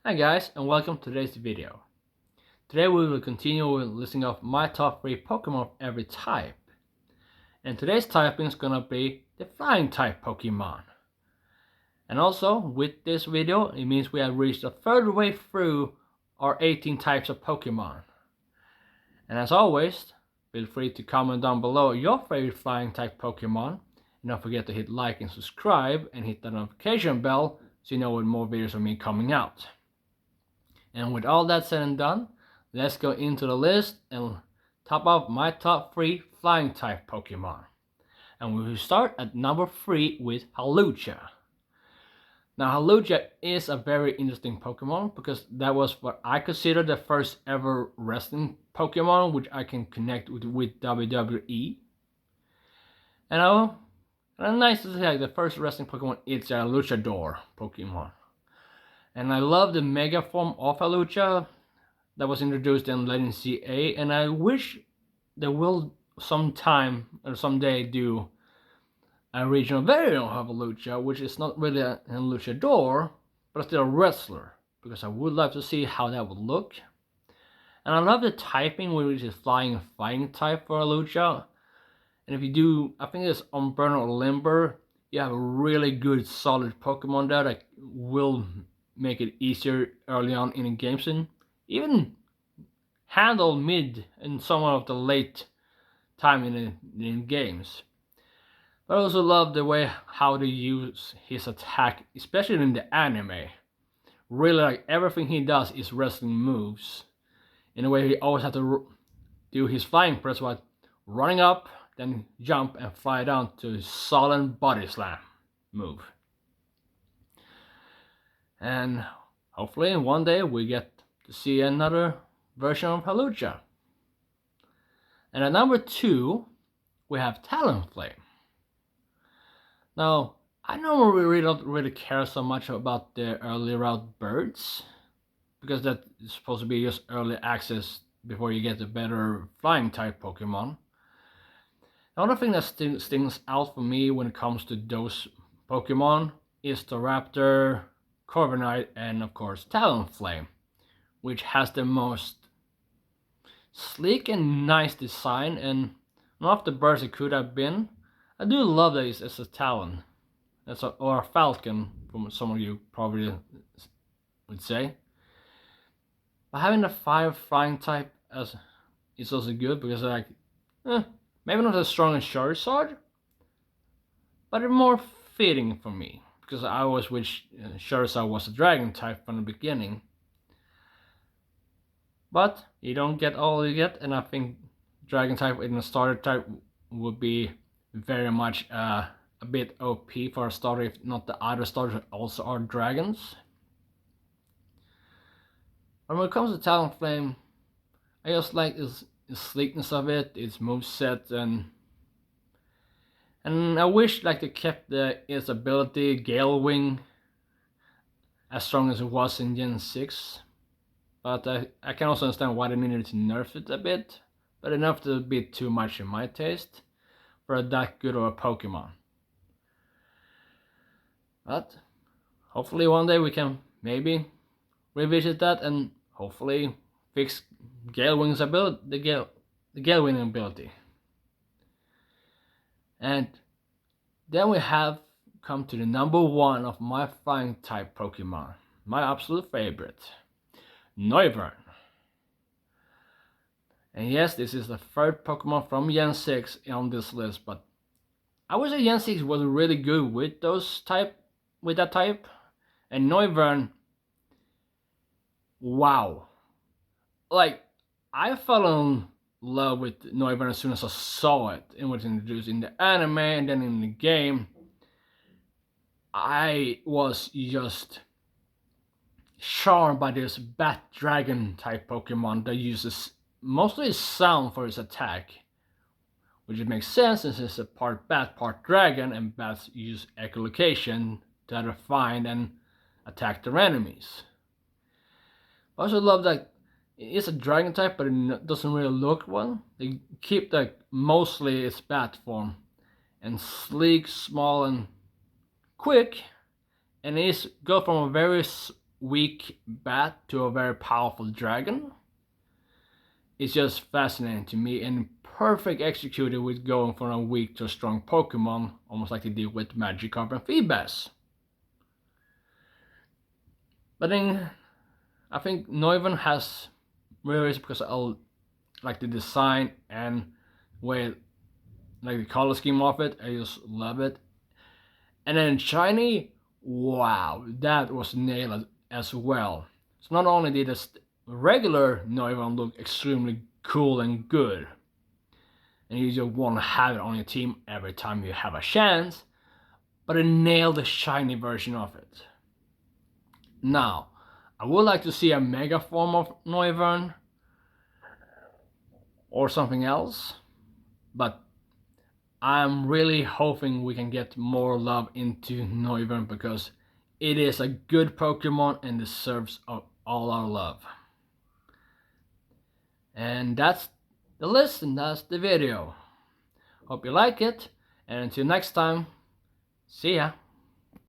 Hi guys, and welcome to today's video. Today we will continue with listing off my top 3 Pokemon of every type. And today's typing is gonna be the flying type Pokemon. And also, with this video, it means we have reached a third way through our 18 types of Pokemon. And as always, feel free to comment down below your favorite flying type Pokemon. And don't forget to hit like and subscribe and hit the notification bell so you know when more videos of me coming out. And with all that said and done, let's go into the list and top off my top 3 flying type Pokemon. And we will start at number 3 with Hawlucha. Now Hawlucha is a very interesting Pokemon because that was what I consider the first ever wrestling Pokemon which I can connect with WWE. And nice to say the first wrestling Pokemon is a Luchador Pokemon. And I love the Mega form of Hawlucha that was introduced in Legend CA, and I wish they will sometime or someday do a regional variant of Hawlucha, which is not really a luchador, but still a wrestler, because I would love to see how that would look. And I love the typing, which is flying and fighting type for Hawlucha. And if you do, I think it's Unburn or Limber, you have a really good solid Pokemon there that will make it easier early on in the games and even handle mid and some of the late time in games. But I also love the way how they use his attack, especially in the anime. Really, like everything he does is wrestling moves. In a way, he always has to do his flying press while running up, then jump and fly down to his solid body slam move. And hopefully one day we get to see another version of Hawlucha. And at number 2, we have Talonflame. Now, I normally don't really care so much about the early route birds, because that is supposed to be just early access before you get the better flying type Pokemon. Another thing that stings out for me when it comes to those Pokemon is the Raptor, Corviknight, and of course Talonflame, which has the most sleek and nice design, and one of the birds it could have been. I do love that it's a Talon, or a Falcon, from some of you probably would say. But having the 5 flying type as is also good because maybe not as strong as Charizard, but it's more fitting for me because I always wish Charizard was a dragon type from the beginning. But you don't get all you get, and I think dragon type in a starter type would be very much a bit OP for a starter if not the other starters also are dragons. But when it comes to Talonflame, I just like the sleekness of it, its moveset, and I wish like they kept its ability Gale Wing as strong as it was in Gen 6. But I can also understand why they needed to nerf it a bit, but enough to be too much in my taste for that good of a Pokemon. But hopefully one day we can maybe revisit that and hopefully fix Gale Wing's ability, the Gale Wing ability. And then we have come to the number 1 of my flying type Pokemon, my absolute favorite, Noivern. And yes, this is the third Pokemon from Gen 6 on this list, but I would say Gen 6 was really good with that type, and Noivern, wow. Like, I fell in love with Noivern as soon as I saw it. It was introduced in the anime and then in the game. I was just charmed by this bat dragon type Pokemon that uses mostly sound for its attack, which it makes sense since it's a part bat, part dragon, and bats use echolocation to either find and attack their enemies. I also love that it's a dragon type, but it doesn't really look one. They keep mostly its bat form, and sleek, small, and quick, and it go from a very weak bat to a very powerful dragon. It's just fascinating to me and perfect executed with going from a weak to a strong Pokemon, almost like they did with Magikarp and Feebas. But then I think Noivern has really, because I like the design and way, like the color scheme of it, I just love it. And then Shiny, wow, that was nailed as well. So not only did the regular Noivern look extremely cool and good, and you just want to have it on your team every time you have a chance, but it nailed the shiny version of it. Now, I would like to see a mega form of Noivern or something else, but I'm really hoping we can get more love into Noivern because it is a good Pokemon and deserves all our love. And that's the list and that's the video. Hope you like it, and until next time, see ya.